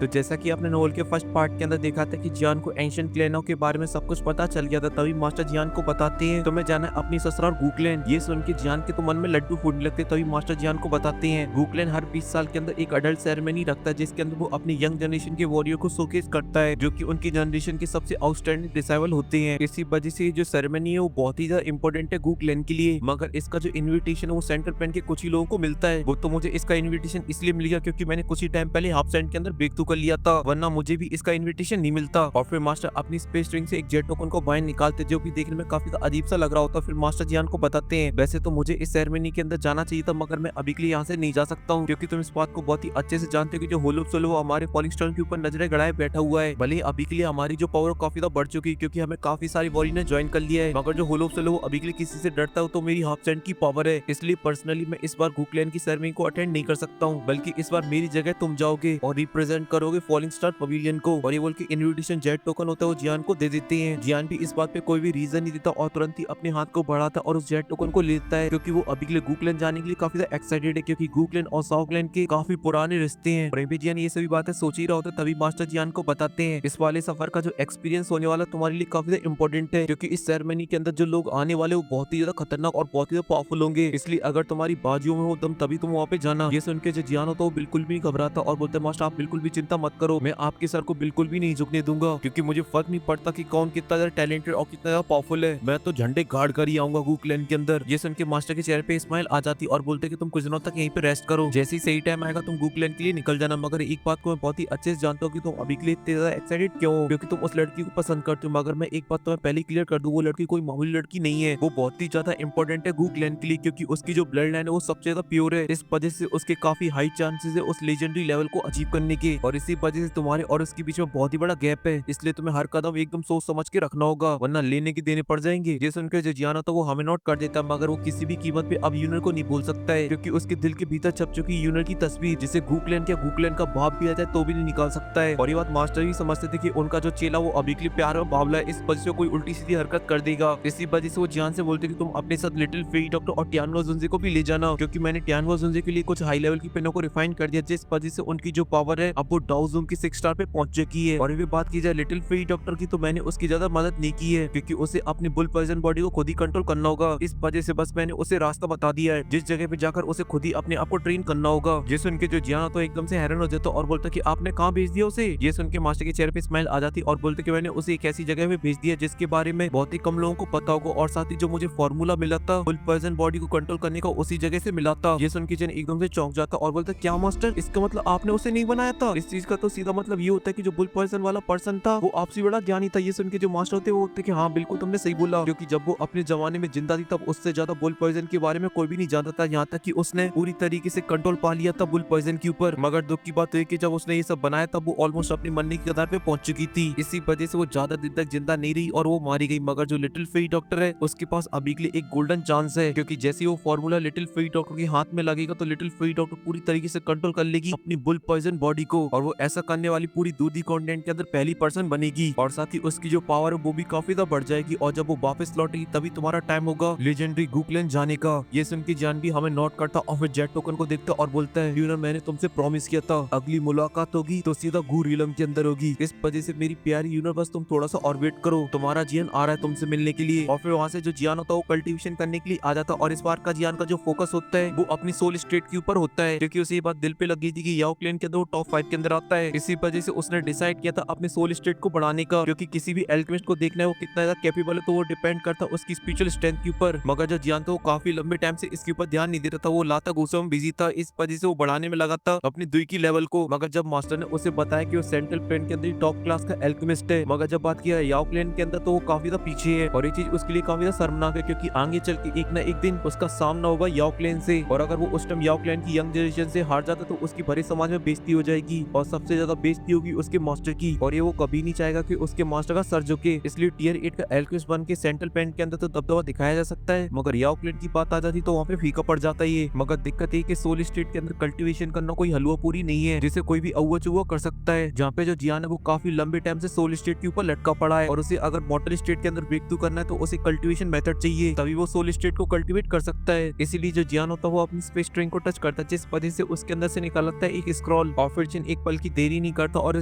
तो जैसा कि आपने नोवेल के फर्स्ट पार्ट के अंदर देखा था कि जियान को एंशिएंट क्लैनों के बारे में सब कुछ पता चल गया था, तभी मास्टर जियान को बताते हैं तुम्हें जाना है अपनी ससुराल गूकलैंड। ये सुन के जियान के तो मन में लड्डू फूटने लगते, तभी मास्टर जियान को बताते हैं गूकलैंड हर 20 साल के अंदर एक अडल्ट सेरेमनी रखता है, जिसके अंदर वो अपनी यंग जनरेशन के वॉरियर को शोकेस करता है, जो कि उनकी जनरेशन के सबसे आउटस्टैंडिंग डिसाइबल होते हैं। इसी वजह से जो सेरेमनी है वो बहुत ही ज्यादा इंपॉर्टेंट है गूकलैंड के लिए। मगर इसका जो इन्विटेशन है वो सेंटर पेन के कुछ ही लोगों को मिलता है। वो तो मुझे इसका इन्विटेशन इसलिए मिल गया क्योंकि मैंने कुछ ही टाइम पहले हाफ सेंट के अंदर ब्रेक थ्रू कर लिया था, वरना मुझे भी इसका इन्विटेशन नहीं मिलता। और फिर मास्टर अपनी स्पेस रिंग से एक जेट टोकन को बाहर निकालते, जो कि देखने में काफी अजीब सा लग रहा होता। फिर मास्टर जियान को बताते हैं वैसे तो मुझे इस सेरेमनी के अंदर जाना चाहिए था, मगर मैं अभी के लिए यहाँ से नहीं जा सकता हूँ, क्योंकि तुम इस बात को बहुत ही अच्छे से जानते हो कि जो होलोप सोलो हमारे फॉलिंग स्टोन के ऊपर नजरें गड़ाए बैठा हुआ है। भले अभी के लिए हमारी जो पावर काफी ज्यादा बढ़ चुकी है, क्योंकि हमें काफी सारी वॉरियर ने ज्वाइन कर लिया है, मगर जो होलोप सोलो अभी के लिए किसी से डरता हो तो मेरी हाफ सेंट की पावर है। इसलिए पर्सनली मैं इस बार गूकलैंड की सेरेमनी को अटेंड नहीं कर सकता हूँ, बल्कि इस बार मेरी जगह तुम जाओगे और रिप्रेजेंट करोगे फॉलिंग स्टार पवेलियन को। और ये बोल के इन्विटेशन जेट टोकन होता है वो जियान को दे देते हैं। जियान भी इस बात पे कोई भी रीजन नहीं देता और तुरंत ही अपने हाथ को बढ़ाता और उस जेट टोकन को लेता है, क्योंकि वो अभी के लिए गूकलैंड जाने के लिए काफी ज्यादा एक्साइटेड है, क्योंकि गूकलैंड और साउथलैंड के काफी पुराने रिश्ते हैं। और जियान ये सभी बातें सोच ही रहा होता है, तभी मास्टर जियान को बताते हैं इस वाले सफर का जो एक्सपीरियंस होने वाला तुम्हारे लिए काफी ज्यादा इंपॉर्टेंट है, क्योंकि इस सेरेमनी के अंदर जो लोग आने वाले वो बहुत ही ज्यादा खतरनाक और बहुत ही ज्यादा पावरफुल होंगे। इसलिए अगर तुम्हारी बाजुओं में हो दम तभी तुम वहाँ पे जाना। ये सुन के जो जियान होता है वो बिल्कुल भी घबराता और बोलते मास्टर आप बिल्कुल भी चिंता मत करो, मैं आपके सर को बिल्कुल भी नहीं झुकने दूंगा, क्योंकि मुझे फर्क नहीं पड़ता कि कौन कितना ज्यादा टैलेंटेड और कितना ज्यादा पावरफुल है, मैं तो झंडे गाड़ कर ही आऊंगा गूकलैंड के अंदर। ये सुन के मास्टर के चेहरे पे स्माइल आ जाती और बोलते कि तुम कुछ दिनों तक यहीं पे रेस्ट करो, जैसे ही सही टाइम आएगा तुम गूकलैंड के लिए निकल जाना। मगर एक बात को मैं बहुत ही अच्छे से जानता हूँ कि तुम अभी के लिए इतने ज्यादा एक्साइटेड क्यों हो, क्योंकि तुम उस लड़की को पसंद करते हो। मगर मैं एक बात तुम्हें पहले क्लियर कर दूं, वो लड़की कोई मामूली लड़की नहीं है, वो बहुत ही ज्यादा इंपॉर्टेंट है गूकलैंड के लिए, क्योंकि उसकी जो ब्लड लाइन है वो सबसे ज्यादा प्योर है। इस वजह से उसके काफी हाई चांसेस है उस लेजेंडरी लेवल को अचीव करने के, और इसी वजह से तुम्हारे और उसके बीच में बहुत ही बड़ा गैप है। इसलिए तुम्हें हर कदम एकदम सोच समझ के रखना होगा, वरना लेने के देने पड़ जाएंगे। ये सुनकर जो जियाना तो वो हमें नोट कर देता, मगर वो किसी भी कीमत पे अब यूनर को नहीं भूल सकता है, क्योंकि उसके दिल के भीतर छप चुकी यूनर की तस्वीर, जिसे गूकलैंड या गूकलैंड का बाप भी आ जाए तो भी नहीं निकाल सकता है। और ये बात मास्टर भी समझते थे कि उनका जो चेला वो अभी के लिए प्यार और बावला है, इस वजह से कोई उल्टी सीधी हरकत कर देगा। इसी वजह से वो जियान से बोलते कि तुम अपने साथ लिटिल फेरी डॉक्टर और टियानो जुंजे को भी ले जाना, क्योंकि मैंने टियानो जुंजे के लिए कुछ हाई लेवल की पेनों को रिफाइन कर दिया, जिस वजह से उनकी जो पावर है अब वो डाउजूम की 6 स्टार पे पहुंच चुकी है। और ये बात की जाए लिटिल फेरी डॉक्टर की, तो मैंने उसकी ज्यादा मदद नहीं की है, क्योंकि उसे अपनी बुल पॉइजन बॉडी को खुद ही कंट्रोल करना होगा। इस वजह से बस मैंने उसे रास्ता बता दिया है, जिस जगह पे जाकर उसे खुद ही अपने आप को ट्रेन करना होगा। ये सुन के जो जियाना तो एकदम से हैरान हो जाता और बोलता कि आपने कहाँ भेज दिया उसे। ये सुन के मास्टर के चेहरे पे स्माइल आ जाती और बोलते कि मैंने उसे एक ऐसी जगह पे भेज दिया जिसके बारे में बहुत ही कम लोगों को पता होगा, और साथ ही जो मुझे फॉर्मूला मिला था बुल पॉइजन बॉडी को कंट्रोल करने का उसी जगह से मिला था। ये सुन के जन एकदम से चौंक जाता और बोलता क्या मास्टर, इसका मतलब आपने उसे नहीं बनाया था। इस चीज का तो सीधा मतलब ये होता है कि जो बुल पॉइजन वाला पर्सन था वो आपसे बड़ा ज्ञानी था। ये सुन के जो मास्टर होते वो होते कि हाँ बिल्कुल तुमने सही बोला, क्योंकि जब वो अपने जमाने में जिंदा थी तब उससे ज्यादा बुल पॉइजन के बारे में कोई भी नहीं जानता था, यहाँ तक कि उसने पूरी तरीके से कंट्रोल पा लिया था बुल पॉइजन के ऊपर। मगर दुख की बात है कि जब उसने ये सब बनाया तब वो ऑलमोस्ट अपनी मरने की कगार पे पहुंच चुकी थी। इसी वजह से वो ज्यादा दिन तक जिंदा नहीं रही और वो मारी गई। मगर जो लिटिल फेरी डॉक्टर है उसके पास अभी के लिए एक गोल्डन चांस है, क्योंकि जैसे वो फॉर्मूला लिटिल फेरी डॉक्टर के हाथ में लगेगा तो लिटिल फेरी डॉक्टर पूरी तरीके से कंट्रोल कर लेगी अपनी बुल पॉइजन बॉडी को, और वो ऐसा करने वाली पूरी दूधी कॉन्टिनेंट के अंदर पहली पर्सन बनेगी। और साथ ही उसकी जो पावर है वो भी काफी ज्यादा बढ़ जाएगी, और जब वो वापस लौटेगी तभी तुम्हारा टाइम होगा लेजेंडरी गूकलैंड जाने का। ये सुन के जान भी हमें नोट करता और फिर जेट टोकन को देखता और बोलता है यूनर मैंने तुमसे प्रॉमिस किया था अगली मुलाकात होगी तो सीधा गू रीलम के अंदर होगी, इस वजह से मेरी प्यारी यूनर बस तुम थोड़ा सा और वेट करो, तुम्हारा जियान आ रहा है तुमसे मिलने के लिए। और फिर वहाँ से जो जियान होता है वो कल्टीवेशन करने के लिए आ जाता, और इस बार का जियान का जो फोकस होता है वो अपनी सोल स्टेट के ऊपर होता है, क्योंकि उसे ये बात दिल पे लग गई थी कि याओ क्लैन के अंदर वो टॉप 5 के अंदर आता है। इसी वजह से उसने डिसाइड किया था अपने सोल स्टेट को बढ़ाने का, क्योंकि किसी भी एल्केमिस्ट को देखना है वो कितना ज्यादा कैपेबल है तो वो डिपेंड करता है उसकी स्पिरिचुअल स्ट्रेंथ के ऊपर। मगर जो जियान था वो काफी लंबे टाइम से इसके ऊपर ध्यान नहीं देता था, वो लाता गुस्सा में बिजी था, इस वजह से वो बढ़ाने में लगा था अपनी दुई की लेवल को। मगर जब मास्टर ने उसे बताया कि वो सेंट्रल प्लेन के अंदर टॉप क्लास का एल्केमिस्ट है, मगर जब बात किया याओ प्लेन के अंदर तो वो काफी ज्यादा पीछे है, और ये चीज उसके लिए काफी ज्यादा शर्मनाक है, क्योंकि आगे चल के एक ना एक दिन उसका सामना होगा याओ प्लेन से, और अगर वो उस टाइम याओ प्लेन की यंग जनरेशन से हार जाता तो उसकी भरे समाज में बेइज्जती हो जाएगी, और सबसे ज्यादा बेइज्जती होगी उसके मास्टर की, और ये वो कभी नहीं चाहेगा कि उसके मास्टर का सर झुके। इसलिए टियर 8 का एल्केमिस्ट बन के सेंट्रल प्लेन के अंदर तो दबदबा दिखाया जा सकता है, मगर याओ प्लेन की बात आ जाती तो वहाँ पे फीका पड़ जाता है ये। मगर दिक्कत है कि सोल स्टेट के अंदर कल्टीवेशन करना कोई हलवा पूरी नहीं है जिसे कोई भी अव्वा चुवा कर सकता है। जहाँ पे जो जियान है वो काफी लंबे टाइम से सोल स्टेट के ऊपर लटका पड़ा है, और उसे अगर मॉर्टल स्टेट के अंदर ब्रेक थ्रू करना है तो उसे कल्टीवेशन मेथड चाहिए, तभी वो सोल स्टेट को कल्टीवेट कर सकता है। इसीलिए जो जियान होता है वो अपनी स्पेस ट्रेन को टच करता है, जिस वजह से उसके अंदर से निकलता है एक स्क्रॉल, और फिर जिन एक पल की देरी नहीं करता और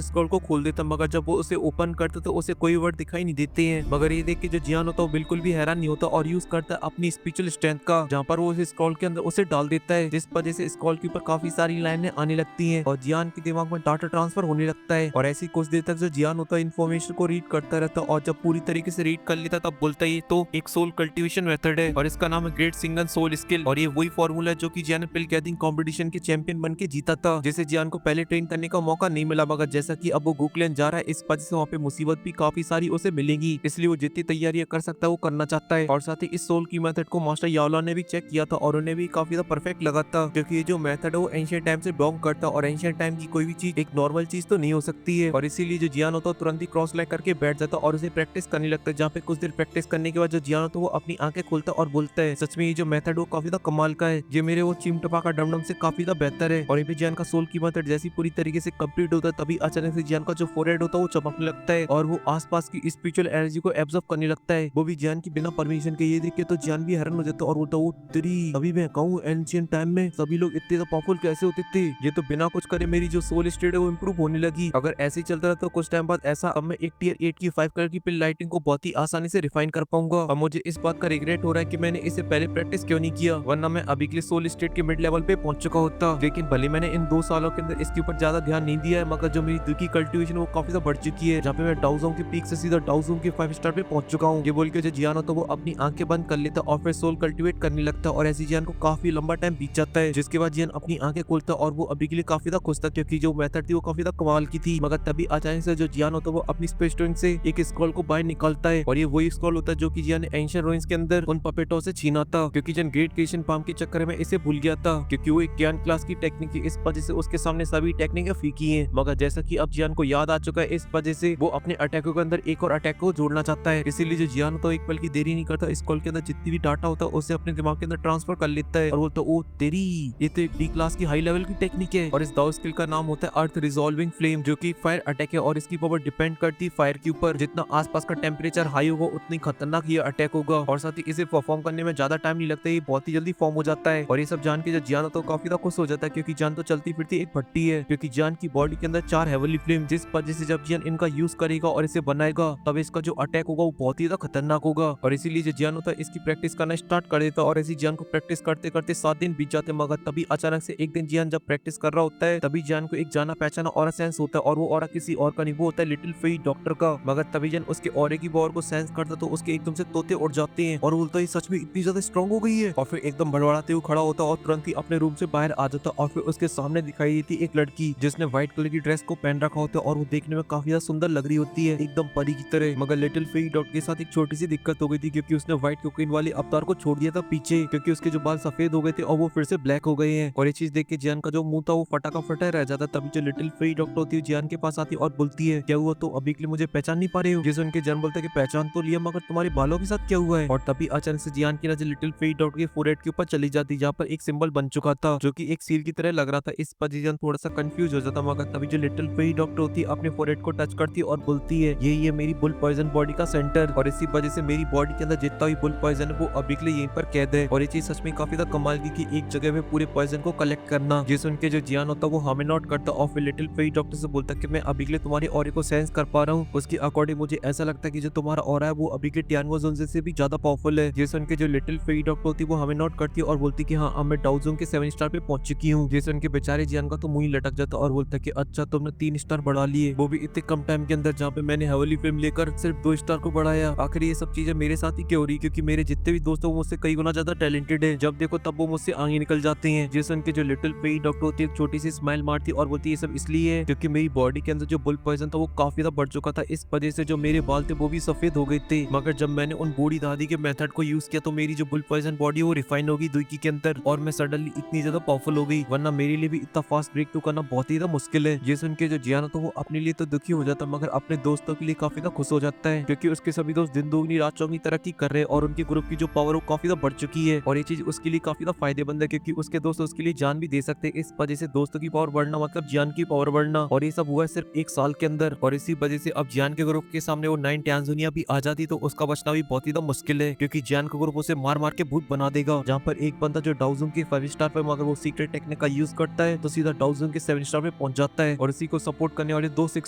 स्क्रॉल को खोल देता, मगर जब वो उसे ओपन करता तो उसे कोई वर्ड दिखाई नहीं देते हैं। मगर ये देख के जो जियान होता है वो बिल्कुल भी हैरान नहीं होता और यूज करता है अपनी स्पिरिचुअल स्ट्रेंथ का, जहाँ पर वो उस स्क्रॉल के अंदर उसे डाल देता है, जिस वजह से स्क्रॉल के ऊपर काफी सारी लाइनें आने लगती हैं और जियान के दिमाग में डाटा ट्रांसफर होने लगता है। और ऐसी कुछ देर तक जो जियान होता है इन्फॉर्मेशन को रीड करता रहता है और जब पूरी तरीके से रीड कर लेता तब बोलता है ये तो एक सोल कल्टीवेशन मेथड है और इसका नाम है ग्रेट सिंगल सोल स्किल। और ये वही फॉर्मूला है जो कि जियान पिल गैदरिंग कंपटीशन के चैंपियन बन के जीता था, जिसे जियान को पहले ट्रेन करने का मौका नहीं मिला, मगर जैसा कि अब वो गुकलैंड जा रहा है इस वजह से वहाँ पे मुसीबत भी काफी सारी उसे मिलेगी, इसलिए वो जितनी तैयारियां कर सकता है वो करना चाहता है। और साथ ही इस सोल की मेथड को मास्टर यावला ने भी चेक किया था और उन्हें भी काफी ज्यादा परफेक्ट लगा था, क्योंकि ये जो मेथड है वो एंशिएंट टाइम से बिलोंग करता है और एंशिएंट टाइम की कोई भी चीज एक नॉर्मल चीज तो नहीं हो सकती है। और इसीलिए जो जियान होता है तुरंत ही क्रॉस लाइक करके बैठ जाता और उसे प्रैक्टिस करने लगता है, जहाँ पे कुछ देर प्रैक्टिस करने के बाद जो जियान होता है वो अपनी आंखें खोलता और बोलता है सच में ये जो मेथड वो काफी ज्यादा कमाल का है, ये मेरे वो चिमटपा का डमडम से काफी ज्यादा बेहतर है। और ये भी जियान का सोल की मेथड जैसी पूरी तरीके से कंप्लीट होता है तभी अचानक से जियान का जो फोरहेड होता है वो चमकने लगता है और वो आसपास की स्पिरिचुअल एनर्जी को एब्जॉर्ब करने लगता है, वो भी जियान की बिना परमिशन के। ये देख के तो जियान भी हैरान हो जाता है और बोलता वो तेरी, अभी मैं कहूँ एंशिएंट टाइम में सभी लोग इतने पावरफुल कैसे होते थे, ये तो बिना कुछ करे मेरी जो सोल स्टेट है वो इम्प्रूव होने लगी। अगर ऐसे ही चलता रहा तो कुछ टाइम बाद ऐसा अब मैं एक टियर 8 की 5 कलर की पिल लाइटिंग को बहुत ही आसानी से रिफाइन कर पाऊंगा। और मुझे इस बात का रिग्रेट हो रहा है कि मैंने इसे पहले प्रैक्टिस क्यों नहीं किया, वरना मैं अभी के लिए सोल स्टेट के मिड लेवल पे पहुंच चुका होता। लेकिन भले मैंने इन 2 सालों के अंदर इसके ऊपर ज्यादा ध्यान नहीं दिया है, मगर जो मेरी दिल की कल्टीवेशन वो काफी ज्यादा बढ़ चुकी है, जहाँ पे मैं डाउजोंग के पीक से सीधा डाउजोंग के 5 स्टार पे पहुंच चुका हूँ। ये बोल के जो जियान होता है वो अपनी आंखें बंद कर लेता और फिर सोल कल्टीवेट करने लगता और ऐसी जियान को काफी लंबा टाइम बीत जाता है, जिसके बाद जियान अपनी आंखें खोलता और वो अभी के लिए काफी ज्यादा खुश था, क्योंकि जो मेथड थी वो काफी ज्यादा कमाल की थी। मगर तभी अचानक से जो जियान होता है वो अपनी स्पेस स्टोन से एक स्क्रॉल को बाहर निकालता है और ये वही स्क्रॉल होता है जो कि जियान ने एंशिएंट रूइंस के अंदर उन पपेटों से छीना था, क्योंकि जियान ग्रेट क्रिएशन पाम के चक्कर में इसे भूल गया था, क्योंकि वो एक ज्ञान क्लास की टेक्निक थी, इस वजह से उसके सामने सभी टेक्निकें फीकी हैं। मगर जैसा कि अब जियान को याद आ चुका है इस वजह से वो अपने अटैकों के अंदर एक और अटैक को जोड़ना चाहता है, इसीलिए जो जियान तो एक पल की देरी नहीं करता, स्क्रॉल के अंदर जितनी भी डाटा होता है उसे अपने दिमाग के अंदर ट्रांसफर कर लेता है और बोलता है ओ तेरी, ये तो एक डी क्लास की हाई लेवल की टेक्निक है। और इस दाव स्किल का नाम होता है अर्थ रिजॉल्विंग फ्लेम, जो कि फायर अटैक है और इसकी पावर डिपेंड करती है फायर के ऊपर, जितना आसपास का टेम्परेचर हाई होगा उतनी खतरनाक ये अटैक होगा। और साथ ही इसे परफॉर्म करने में ज्यादा टाइम नहीं लगता, ये बहुत ही जल्दी फॉर्म हो जाता है। और ये सब जान के जब जियान तो काफी ज्यादा खुश हो जाता है, क्योंकि जान तो चलती फिरती एक भट्टी है, क्योंकि जान की बॉडी के अंदर 4 हेवनली फ्लेम, जिस वजह से जब जियान इनका यूज करेगा और इसे बनाएगा तब इसका जो अटैक होगा वो बहुत ही ज्यादा खतरनाक होगा। और इसीलिए जो जियान होता है इसकी प्रैक्टिस करना स्टार्ट कर देता और ऐसी जियान को प्रैक्टिस करते करते 7 दिन बीत जाते, मगर तभी अचानक से एक दिन जियान जब प्रैक्टिस कर रहा होता है तभी जियान को एक जाना पहचाना ऑरा सेंस होता है और वो ऑरा किसी और का नहीं, वो होता है लिटिल फेई डॉक्टर का। मगर तभी जियान उसके ऑरे की पावर को सेंस करता तो उसके एकदम से तोते उड़ जाते हैं और बोलता है सच में इतनी ज्यादा स्ट्रॉन्ग हो गई है, और फिर एकदम बड़बड़ाते हुए खड़ा होता और तुरंत ही अपने रूम से बाहर आ जाता और फिर उसके सामने दिखाई देती एक लड़की जिसने व्हाइट कलर की ड्रेस को पहन रखा होता है और वो देखने में काफी ज्यादा सुंदर लग रही होती है, एकदम परी की तरह। मगर लिटिल फेई डॉक्टर के साथ एक छोटी सी दिक्कत हो गई थी, क्योंकि उसने व्हाइट कोकीन वाले अवतार को छोड़ दिया था पीछे, क्योंकि उसके जो बाल सफेद हो गए थे और वो फिर से ब्लैक हो गए हैं। और ये चीज देख के जियान का जो मुंह था वो फटा का फटा रह जाता। तभी जो लिटिल फेई डॉक्टर होती है जियान के पास आती और बोलती है क्या हुआ, तो अभी के लिए मुझे पहचान नहीं पा रहे हो। जिसे उनके जियान बोलता है कि पहचान तो लिया, मगर तुम्हारे बालों के साथ क्या हुआ है। और तभी अचानक से जियान की नजर लिटिल फेई डॉक्टर के फोरहेड के ऊपर चली जाती, जहाँ पर एक सिंबल बन चुका था जो कि एक सील की तरह लग रहा था। इस पर जियान थोड़ा सा कंफ्यूज हो जाता, मगर तभी जो लिटिल फेई डॉक्टर होती है अपने फोरहेड को टच करती और बोलती है ये मेरी बुल पॉइजन बॉडी का सेंटर, और इसी वजह से मेरी बॉडी के अंदर जितना भी बुल पॉइजन है वो अभी के लिए यहीं पर कैद है। और ये चीज सच में काफी ज्यादा कमाल की कि एक जगह में पूरे पॉइजन को कलेक्ट करना, जिसे उनके जो जियान होता है वो हमें नोट करता और फिर लिटिल फेई डॉक्टर से बोलता कि मैं अभी के लिए तुम्हारे ऑरे को सेंस कर पा रहा हूँ, उसके अकॉर्डिंग मुझे ऐसा लगता है कि जो तुम्हारा ऑरा है वो अभी के टियानगो जोन से भी ज्यादा पावरफुल है। जिसे उनके जो लिटिल फेई डॉक्टर होती है वो हमें नोट करती है और बोलती कि हाँ अब मैं डाउजोंग के 7 स्टार पे पहुंच चुकी हूँ। जिसे उनके बेचारे जियान का तो मुंह ही लटक जाता और बोलता कि अच्छा तुमने 3 स्टार बढ़ा लिए, वो भी इतने कम टाइम के अंदर, जहाँ पे मैंने हेवनली फिल्म लेकर सिर्फ 2 स्टार को बढ़ाया। आखिर ये सब चीजें मेरे साथ ही क्यों हो रही, क्योंकि मेरे जितने भी दोस्त हैं वो मुझसे कई गुना ज्यादा टैलेंटेड है, जब देखो तब वो मुझसे आगे निकल जाते हैं। जिसे उनके जो लिटिल फेई डॉक्टर होती है एक छोटी सी स्माइल मारती और बोलती है ये सब इसलिए है क्योंकि मेरी बॉडी के अंदर जो बुल पॉइजन था वो काफी ज्यादा बढ़ चुका था, इस वजह से जो मेरे बाल थे वो भी सफेद हो गए थे। मगर जब मैंने उन बूढ़ी दादी के मेथड को यूज किया तो मेरी जो बुल पॉइजन बॉडी वो रिफाइन होगी दुई के अंदर और मैं सडनली इतनी ज्यादा पावरफुल हो गई, वरना मेरे लिए भी इतना फास्ट ब्रेक थ्रू करना बहुत ही ज्यादा मुश्किल है। जिसे उनके जो जियान तो वो अपने लिए तो दुखी हो जाता मगर अपने दोस्तों के लिए काफी ज्यादा खुश हो जाता है, क्योंकि उसके सभी दोस्त दिन दोगुनी रात चौगुनी तरक्की कर रहे हैं और उनके ग्रुप की जो पावर वो काफी ज्यादा बढ़ चुकी है। और ये चीज उसके लिए काफी ज्यादा फायदेमंद है, क्योंकि उसके दोस्त उसके लिए जान भी दे सकते हैं। इस वजह से दोस्तों की पावर बढ़ना मतलब जियान की पावर बढ़ना, और ये सब हुआ है सिर्फ 1 साल के अंदर। और इसी वजह से अब जियान के ग्रुप के सामने वो 9 टैंजानिया भी आ जाती तो उसका बचना भी बहुत ही ज्यादा मुश्किल है, क्योंकि जियान का ग्रुप उसे मार मार के भूत बना देगा। जहाँ पर एक बंदा जो डाउजोंग के 5 स्टार पे अगर वो सीक्रेट टेक्निक का यूज करता है तो सीधा डाउजोंग के 7 स्टार पे पहुंच जाता है और इसी को सपोर्ट करने वाले 2 6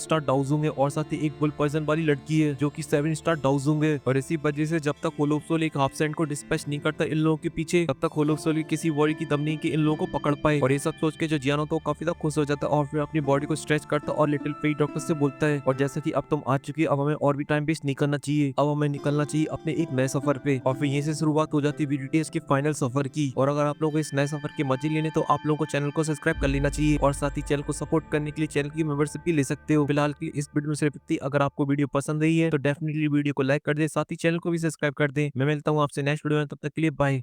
स्टार डाउजोंग है और साथ ही एक बुल पर्सन वाली लड़की है जो कि 7 स्टार डाउजोंग है। और इसी वजह से जब तक होलो सोल एक हाफ सेंट को डिस्पैच नहीं करता इन लोगों के पीछे, तब तक होलो सोल किसी वॉरी की दम नहीं कि इन लोगों को पकड़ पाए। और ये सब सोच के जो जियान होता है वो काफी ज्यादा खुश हो जाता है और फिर अपनी बॉडी को स्ट्रेच करता है और लिटिल फेई डॉक्टर से बोलता है और जैसा कि अब तुम आ चुकी है, अब हमें और भी टाइम वेस्ट नहीं करना चाहिए, अब हमें निकलना चाहिए अपने एक नए सफर पे। और फिर यहीं से शुरुआत हो जाती है BTS के फाइनल सफर की। और अगर आप लोगों को इस नए सफर के मजे लेने तो आप लोगों को चैनल को सब्सक्राइब कर लेना चाहिए और साथ ही चैनल को सपोर्ट करने के लिए चैनल की मेंबरशिप भी ले सकते हो। फिलहाल के लिए इस वीडियो में सिर्फ इतना ही। अगर आपको वीडियो पसंद आई है तो डेफिनेटली वीडियो को लाइक कर दे, साथ ही चैनल को भी सब्सक्राइब कर दे। मैं मिलता हूँ आपसे नेक्स्ट वीडियो में, तब तक के लिए बाय।